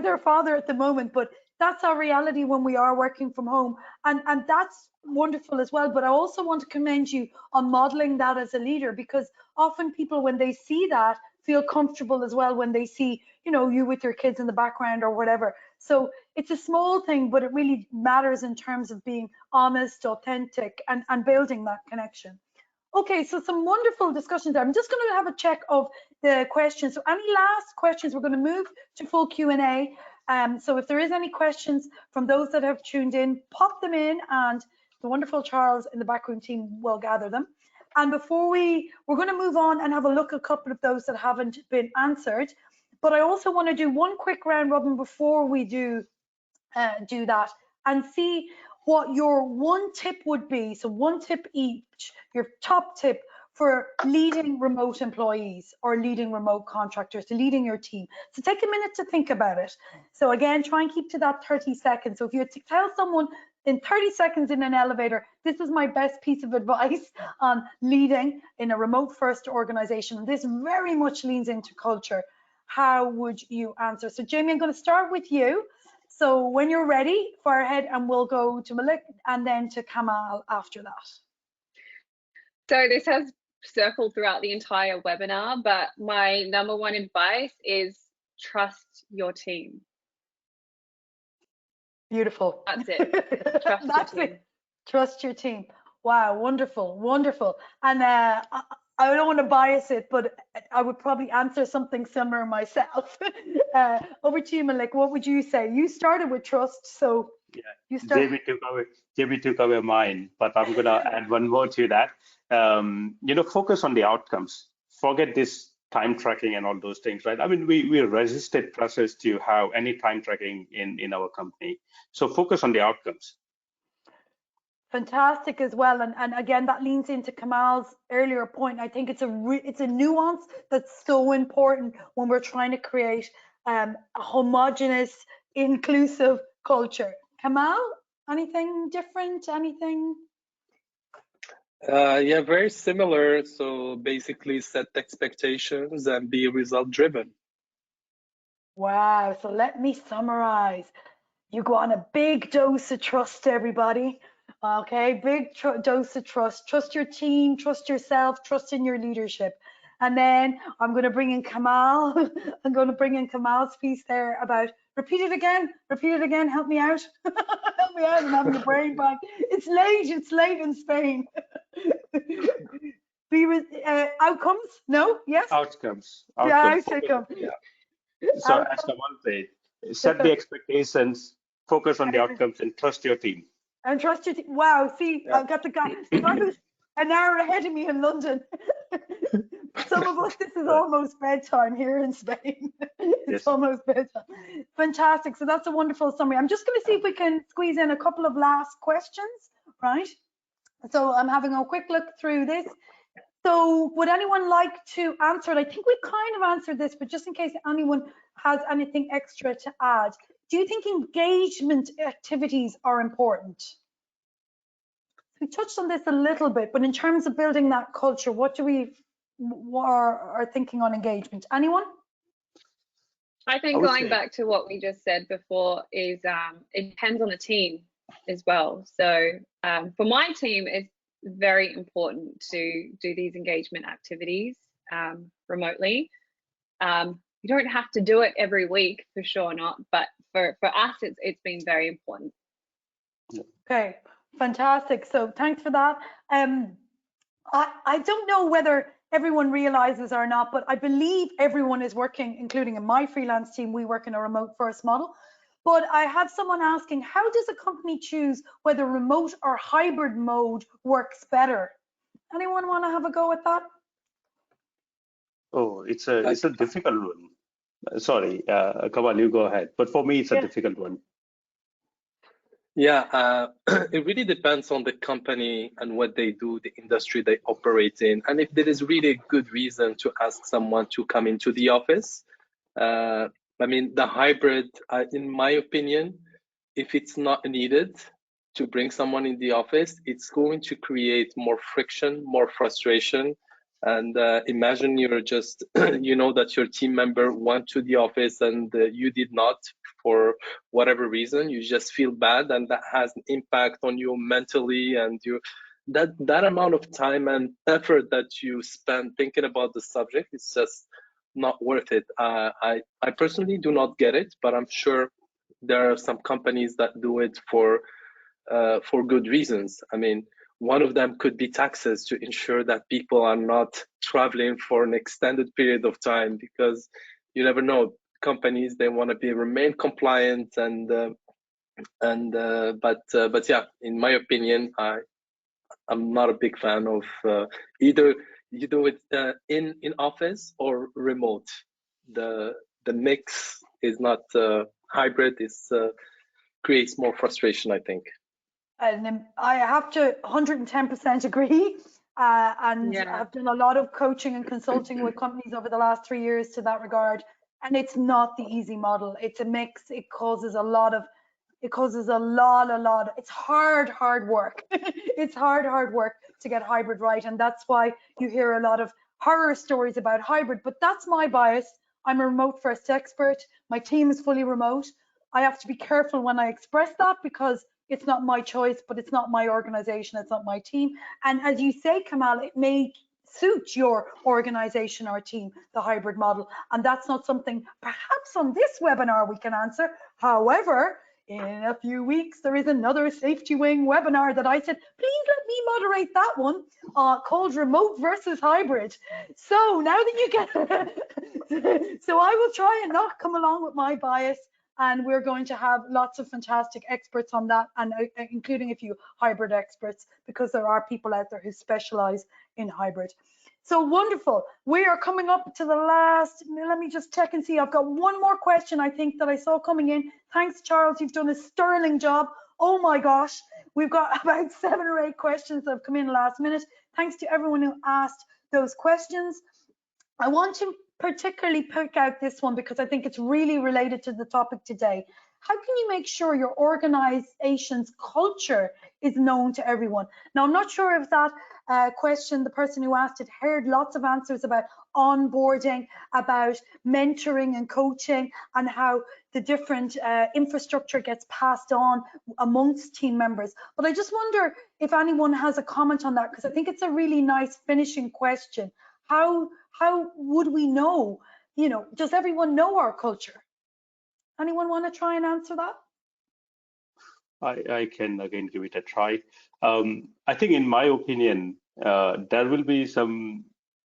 Speaker 1: her father at the moment. But that's our reality when we are working from home. And that's wonderful as well. But I also want to commend you on modeling that as a leader, because often people, when they see that, feel comfortable as well when they see, you with your kids in the background or whatever. So it's a small thing, but it really matters in terms of being honest, authentic, and building that connection. Okay, so some wonderful discussions there. I'm just going to have a check of the questions. So any last questions, we're going to move to full Q&A. So if there is any questions from those that have tuned in, pop them in and the wonderful Charles in the backroom team will gather them. And before we're going to move on and have a look at a couple of those that haven't been answered. But I also want to do one quick round robin before we do that and see what your one tip would be. So one tip each, your top tip for leading remote employees or leading remote contractors, to leading your team. So take a minute to think about it. So again, try and keep to that 30 seconds. So if you had to tell someone in 30 seconds in an elevator, this is my best piece of advice on leading in a remote first organization, this very much leans into culture, how would you answer? So Jamie, I'm going to start with you. So when you're ready, fire ahead, and we'll go to Malik and then to Kamal after that.
Speaker 3: So this has circled throughout the entire webinar, but my number one advice is trust your team.
Speaker 1: Beautiful.
Speaker 3: That's it. Trust
Speaker 1: That's
Speaker 3: your team.
Speaker 1: it. Trust your team. Wow, wonderful, wonderful. And I don't want to bias it, but I would probably answer something similar myself. Over to you, Malik. What would you say? You started with trust, so
Speaker 4: Yeah,
Speaker 1: you start.
Speaker 4: Jamie took away mine, but I'm gonna add one more to that. Focus on the outcomes. Forget this time tracking and all those things, right? I mean, we resisted process to have any time tracking in our company. So focus on the outcomes.
Speaker 1: Fantastic as well, and again that leans into Kamal's earlier point. I think it's a nuance that's so important when we're trying to create a homogenous, inclusive culture. Kamal, anything different? Anything?
Speaker 2: Yeah, very similar. So basically set expectations and be result driven.
Speaker 1: Wow, so let me summarize. You go on a big dose of trust, everybody. Okay, big dose of trust. Trust your team, trust yourself, trust in your leadership. And then I'm going to bring in Kamal. I'm going to bring in Kamal's piece there about repeat it again, help me out. Help me out, I'm having a brain blank. It's late in Spain. Outcomes? No? Yes?
Speaker 4: Outcomes.
Speaker 1: Yeah,
Speaker 4: Outcomes.
Speaker 1: outcomes.
Speaker 4: Yeah. So as Kamal said, set the expectations, focus on the outcomes, and trust your team.
Speaker 1: And trust your team. Wow, see,
Speaker 2: Yeah.
Speaker 1: I've got the guy. If I was an hour ahead of me in London, some of us, this is almost bedtime here in Spain. It's
Speaker 4: Yes.
Speaker 1: almost bedtime. Fantastic. So that's a wonderful summary. I'm just going to see if we can squeeze in a couple of last questions, right? So I'm having a quick look through this. So would anyone like to answer it? I think we've kind of answered this, but just in case anyone has anything extra to add, do you think engagement activities are important? We touched on this a little bit, but in terms of building that culture, what do we are thinking on engagement? Anyone?
Speaker 3: I think going back to what we just said before is it depends on the team as well. So for my team, it's very important to do these engagement activities remotely. You don't have to do it every week, for sure not, but for us, it's been very important.
Speaker 1: Okay, fantastic. So thanks for that. I don't know whether everyone realizes or not, but I believe everyone is working, including in my freelance team, we work in a remote first model. But I have someone asking, how does a company choose whether remote or hybrid mode works better? Anyone want to have a go at that?
Speaker 4: Oh, it's a difficult one. Sorry, Kamal, you go ahead. But for me, it's a difficult one.
Speaker 2: Yeah, it really depends on the company and what they do, the industry they operate in, and if there is really a good reason to ask someone to come into the office. I mean, the hybrid, in my opinion, if it's not needed to bring someone in the office, it's going to create more friction, more frustration. And imagine you're just, you know, that your team member went to the office and you did not for whatever reason. You just feel bad, and that has an impact on you mentally, and you that amount of time and effort that you spend thinking about the subject is just not worth it. I personally do not get it, but I'm sure there are some companies that do it for good reasons. I mean, one of them could be taxes, to ensure that people are not traveling for an extended period of time, because you never know. Companies, they want to remain compliant, but yeah, in my opinion, I'm not a big fan of either you do it in office or remote. The mix is not hybrid. Is creates more frustration, I think.
Speaker 1: And I have to 110% agree. And
Speaker 3: Yeah.
Speaker 1: I've done a lot of coaching and consulting with companies over the last 3 years to that regard. And it's not the easy model. It's a mix. It causes a lot. It's hard work. It's hard work to get hybrid right. And that's why you hear a lot of horror stories about hybrid. But that's my bias. I'm a remote first expert. My team is fully remote. I have to be careful when I express that, because it's not my choice, but it's not my organization, it's not my team. And as you say, Kamal, it may suit your organization or team, the hybrid model. And that's not something perhaps on this webinar we can answer. However, in a few weeks, there is another Safety Wing webinar that I said, please let me moderate that one, called Remote versus Hybrid. So now that you get, so I will try and not come along with my bias. And we're going to have lots of fantastic experts on that, and including a few hybrid experts, because there are people out there who specialize in hybrid. So wonderful. We are coming up to the last, let me just check and see. I've got one more question, I think, that I saw coming in. Thanks, Charles. You've done a sterling job. Oh my gosh. We've got about 7 or 8 questions that have come in last minute. Thanks to everyone who asked those questions. I want to particularly pick out this one because I think it's really related to the topic today. How can you make sure your organization's culture is known to everyone? Now, I'm not sure if that question, the person who asked it, heard lots of answers about onboarding, about mentoring and coaching, and how the different infrastructure gets passed on amongst team members. But I just wonder if anyone has a comment on that, because I think it's a really nice finishing question. How would we know, you know, does everyone know our culture? Anyone want to try and answer that?
Speaker 4: I can again give it a try. I think, in my opinion, there will be some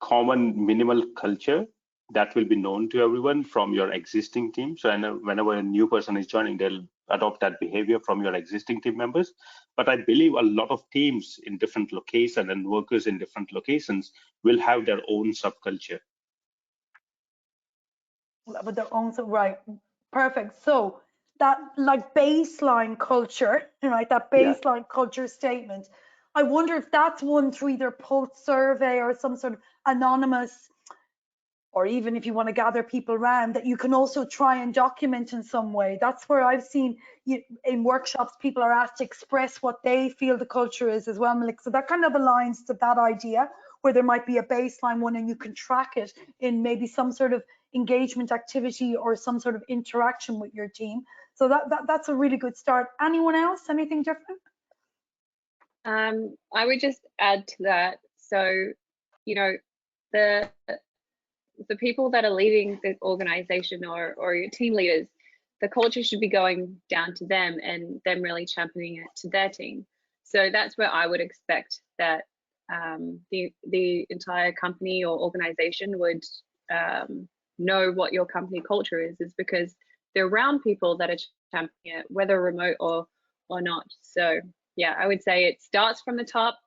Speaker 4: common minimal culture that will be known to everyone from your existing team. So whenever a new person is joining, they'll adopt that behavior from your existing team members. But I believe a lot of teams in different locations and workers in different locations will have their own subculture.
Speaker 1: With their own, so right, perfect. So that like baseline culture, right? That baseline culture statement. I wonder if that's one through either Pulse survey or some sort of anonymous, or even if you want to gather people around, that you can also try and document in some way. That's where I've seen in workshops, people are asked to express what they feel the culture is as well, Malik. So that kind of aligns to that idea, where there might be a baseline one and you can track it in maybe some sort of engagement activity or some sort of interaction with your team. So that's a really good start. Anyone else? Anything different?
Speaker 3: I would just add to that. So, you know, the people that are leading the organization or your team leaders, the culture should be going down to them and them really championing it to their team. So that's where I would expect that the entire company or organization would know what your company culture is because they're around people that are championing it, whether remote or not. So yeah, I would say it starts from the top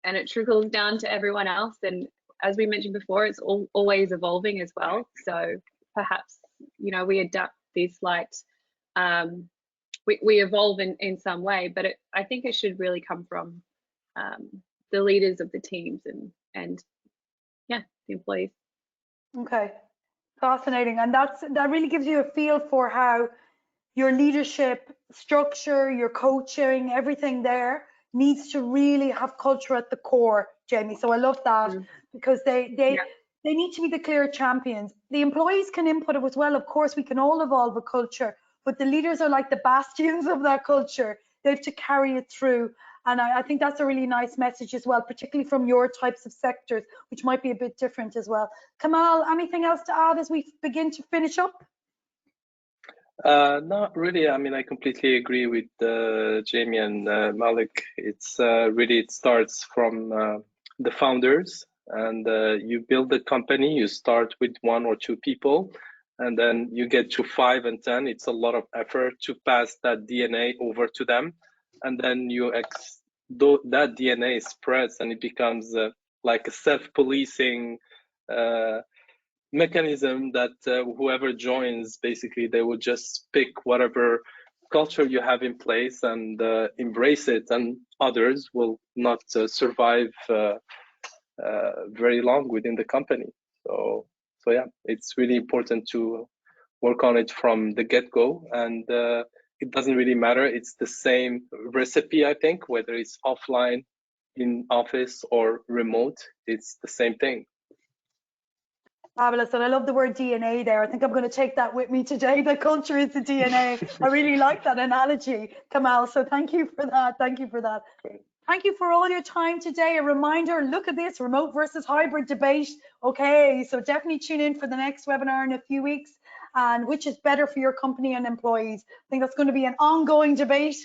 Speaker 3: and it trickles down to everyone else. And as we mentioned before, it's always evolving as well. So perhaps, you know, we adapt these slight, we evolve in some way, but I think it should really come from the leaders of the teams and yeah, the employees.
Speaker 1: Okay, fascinating. And that really gives you a feel for how your leadership structure, your coaching, everything there needs to really have culture at the core, Jamie. So I love that because they need to be the clear champions. The employees can input it as well. Of course, we can all evolve a culture, but the leaders are like the bastions of that culture. They have to carry it through. And I think that's a really nice message as well, particularly from your types of sectors, which might be a bit different as well. Kamal, anything else to add as we begin to finish up?
Speaker 2: Not really. I mean, I completely agree with Jamie and Malik. It's really, it starts from the founders, and you build a company, you start with 1 or 2 people, and then you get to 5 and 10. It's a lot of effort to pass that DNA over to them. And then that DNA spreads and it becomes like a self-policing mechanism that whoever joins, basically, they will just pick whatever culture you have in place and embrace it, and others will not survive very long within the company. So yeah, it's really important to work on it from the get-go, and it doesn't really matter. It's the same recipe, I think, whether it's offline, in office, or remote, it's the same thing.
Speaker 1: Fabulous. And I love the word DNA there. I think I'm going to take that with me today. The culture is the DNA. I really like that analogy, Kamal. So thank you for that. Thank you for that. Thank you for all your time today. A reminder, look at this remote versus hybrid debate. Okay, so definitely tune in for the next webinar in a few weeks, and which is better for your company and employees. I think that's going to be an ongoing debate.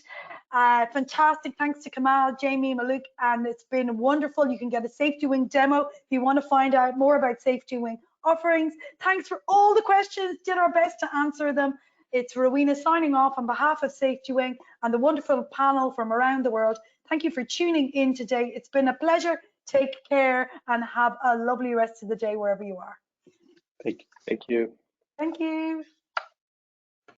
Speaker 1: Fantastic. Thanks to Kamal, Jamie, Malik, and it's been wonderful. You can get a Safety Wing demo if you want to find out more about Safety Wing offerings. Thanks for all the questions. Did our best to answer them. It's Rowena signing off on behalf of Safety Wing and the wonderful panel from around the world. Thank you for tuning in today. It's been a pleasure. Take care and have a lovely rest of the day wherever you are.
Speaker 4: Thank you.
Speaker 2: Thank you.
Speaker 1: Thank you.